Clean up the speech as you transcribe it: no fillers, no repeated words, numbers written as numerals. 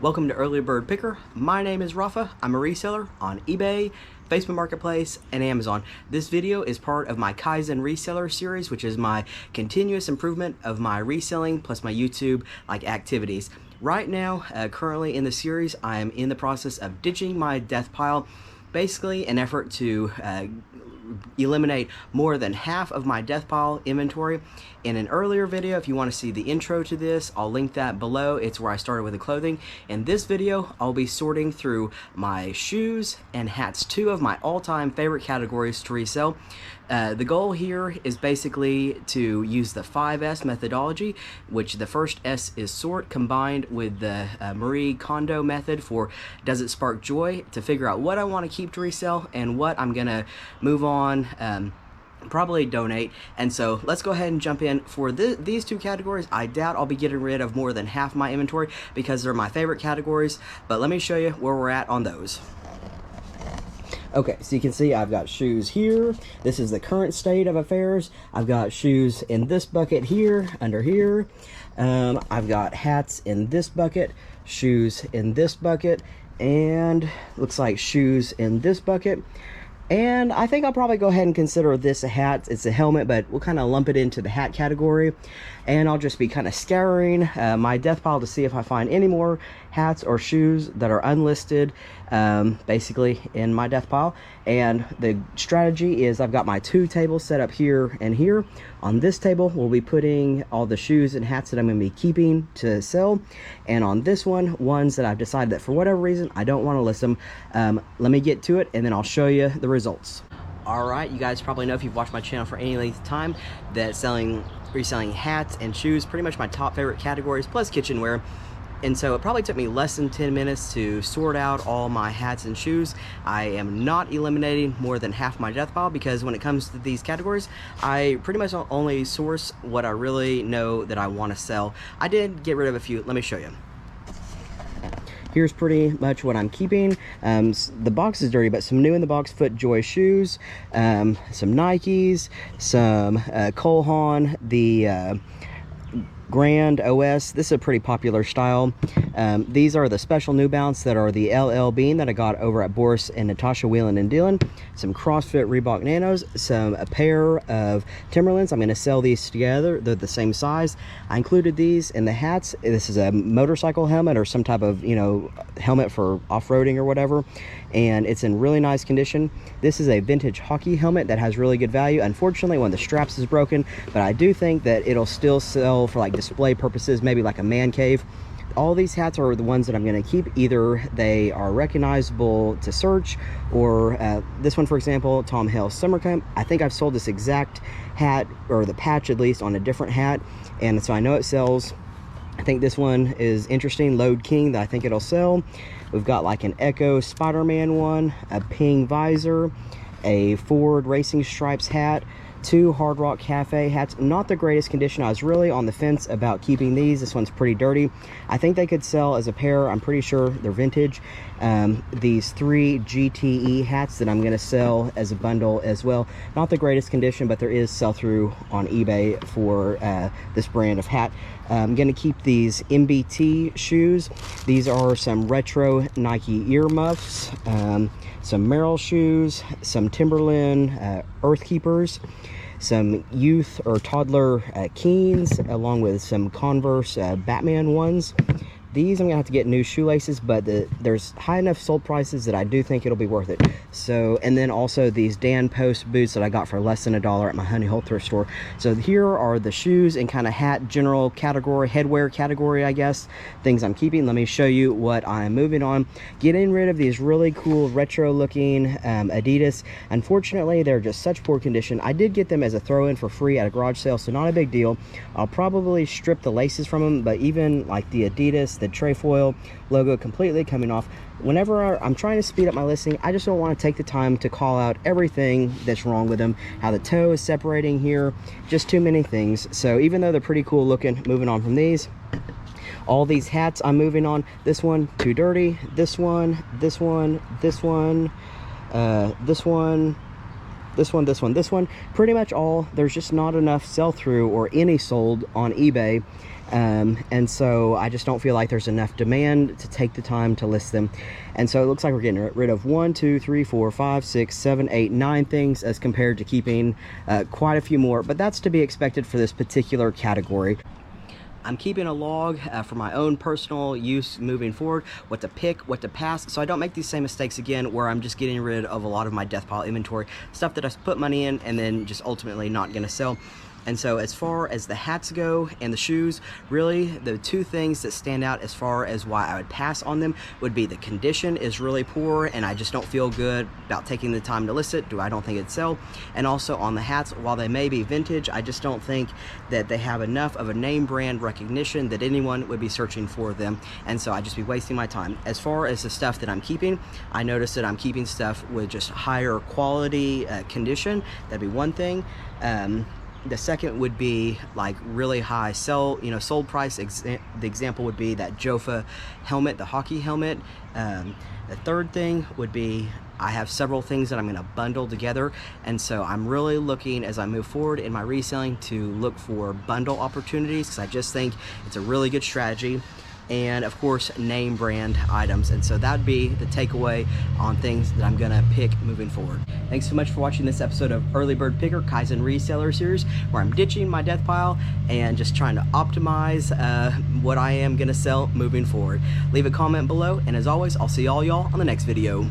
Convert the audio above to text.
Welcome to Early Bird Picker. My name is Rafa. I'm a reseller on eBay, Facebook Marketplace, and Amazon. This video is part of my Kaizen reseller series, which is my continuous improvement of my reselling plus my YouTube activities. Right now, currently in the series, I am in the process of ditching my death pile, basically an effort to eliminate more than half of my death pile inventory. In an earlier video, if you want to see the intro to this, I'll link that below. It's where I started with the clothing. In this video, I'll be sorting through my shoes and hats, two of my all-time favorite categories to resell. The goal here is basically to use the 5S methodology, which the first S is sort, combined with the Marie Kondo method for does it spark joy, to figure out what I want to keep to resell and what I'm gonna move on, probably donate. And so let's go ahead and jump in. For these two categories, I doubt I'll be getting rid of more than half my inventory because they're my favorite categories, but let me show you where we're at on those. Okay, so you can see I've got shoes here. This is the current state of affairs. I've got shoes in this bucket here, under here. I've got hats in this bucket, shoes in this bucket, and looks like shoes in this bucket. And I think I'll probably go ahead and consider this a hat. It's a helmet, but we'll kind of lump it into the hat category. And I'll just be kind of scouring my death pile to see if I find any more hats or shoes that are unlisted, basically in my death pile. And the strategy is I've got my two tables set up here and here. On this table, we'll be putting all the shoes and hats that I'm going to be keeping to sell. And on this one, ones that I've decided that for whatever reason, I don't want to list them. Let me get to it, and then I'll show you the results. All right, you guys probably know if you've watched my channel for any length of time that reselling hats and shoes, pretty much my top favorite categories, plus kitchenware. And so it probably took me less than 10 minutes to sort out all my hats and shoes. I am not eliminating more than half my death pile because when it comes to these categories, I pretty much only source what I really know that I want to sell. I did get rid of a few. Let me show you. Here's pretty much what I'm keeping. The box is dirty, but some new in the box FootJoy shoes, some Nikes, some Cole Haan, the Grand OS. This is a pretty popular style. These are the special New Balance that are the LL Bean that I got over at Boris and Natasha Whelan and Dillon. Some CrossFit Reebok Nanos, a pair of Timberlands. I'm going to sell these together. They're the same size. I included these in the hats. This is a motorcycle helmet or some type of, helmet for off-roading or whatever. And it's in really nice condition. This is a vintage hockey helmet that has really good value. Unfortunately, one of the straps is broken, but I do think that it'll still sell for display purposes, maybe like a man cave. All these hats are the ones that I'm going to keep. Either they are recognizable to search, or this one, for example, Tom Hale Summer Camp. I think I've sold this exact hat, or the patch at least, on a different hat, and so I know it sells. I think this one is interesting, Load King, that I think it'll sell. We've got like an Echo Spider-Man one, a Ping visor, a Ford Racing Stripes hat, two Hard Rock Cafe hats. Not the greatest condition. I was really on the fence about keeping these. This one's pretty dirty. I think they could sell as a pair. I'm pretty sure they're vintage. These three GTE hats that I'm going to sell as a bundle as well. Not the greatest condition, but there is sell-through on eBay for this brand of hat. I'm going to keep these MBT shoes. These are some retro Nike earmuffs, some Merrell shoes, some Timberland Earthkeepers, some youth or toddler Keens, along with some Converse Batman ones. These I'm gonna have to get new shoelaces, but there's high enough sold prices that I do think it'll be worth it. So, and then also these Dan Post boots that I got for less than $1 at my Honey Hole thrift store. So here are the shoes and kind of hat general category, headwear category, I guess, things I'm keeping. Let me show you what I'm moving on. Getting rid of these really cool retro looking Adidas. Unfortunately, they're just such poor condition. I did get them as a throw-in for free at a garage sale, so not a big deal. I'll probably strip the laces from them, but even like the Adidas, the Trefoil logo completely coming off. Whenever I'm trying to speed up my listing, I just don't want to take the time to call out everything that's wrong with them. How the toe is separating here, just too many things. So even though they're pretty cool looking, moving on from these. All these hats I'm moving on. This one, too dirty. This one, this one, this one, this one, this one, this one, this one. Pretty much all. There's just not enough sell-through or any sold on eBay. And so I just don't feel like there's enough demand to take the time to list them. And so it looks like we're getting rid of 1, 2, 3, 4, 5, 6, 7, 8, 9 things, as compared to keeping quite a few more. But that's to be expected for this particular category. I'm keeping a log for my own personal use moving forward, what to pick, what to pass, so I don't make these same mistakes again where I'm just getting rid of a lot of my death pile inventory, stuff that I put money in and then just ultimately not gonna sell. And so as far as the hats go and the shoes, really the two things that stand out as far as why I would pass on them would be the condition is really poor and I just don't feel good about taking the time to list it. I don't think it'd sell. And also on the hats, while they may be vintage, I just don't think that they have enough of a name brand recognition that anyone would be searching for them. And so I'd just be wasting my time. As far as the stuff that I'm keeping, I noticed that I'm keeping stuff with just higher quality condition. That'd be one thing. The second would be like really high sold price. The example would be that Jofa helmet, the hockey helmet. The third thing would be I have several things that I'm going to bundle together, and so I'm really looking as I move forward in my reselling to look for bundle opportunities, because I just think it's a really good strategy. And of course, name brand items. And so that'd be the takeaway on things that I'm gonna pick moving forward. Thanks so much for watching this episode of Early Bird Picker Kaizen Reseller Series, where I'm ditching my death pile and just trying to optimize what I am gonna sell moving forward. Leave a comment below, and as always, I'll see all y'all on the next video.